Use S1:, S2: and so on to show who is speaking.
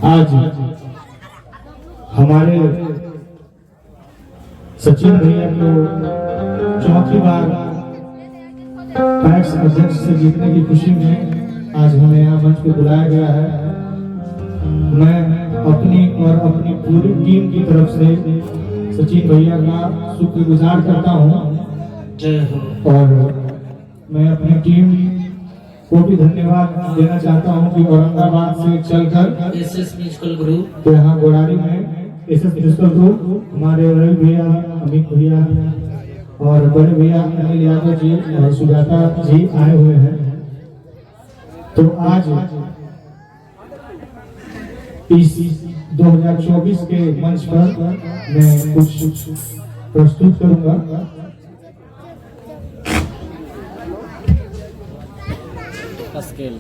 S1: आज हमारे सचिन भैया को चौथी बार पैक्स अध्यक्ष से जीतने की खुशी में आज हमें यहाँ मंच पे बुलाया गया है। मैं अपनी और अपनी पूरी टीम की तरफ से सचिन भैया का शुक्रगुजार करता हूँ और मैं अपनी टीम को भी धन्यवाद देना चाहता हूं कि औरंगाबाद से चलकर
S2: एसएस म्यूजिकल ग्रुप
S1: तो यहाँ गोरारी में एसएस म्यूजिकल ग्रुप हमारे रवि भैया, अमित भैया और बड़े भैया अनिल यादव जी और सुजाता जी आए हुए हैं। तो आज इस 2024 के मंच पर मैं कुछ प्रस्तुत करूंगा।
S2: स्केल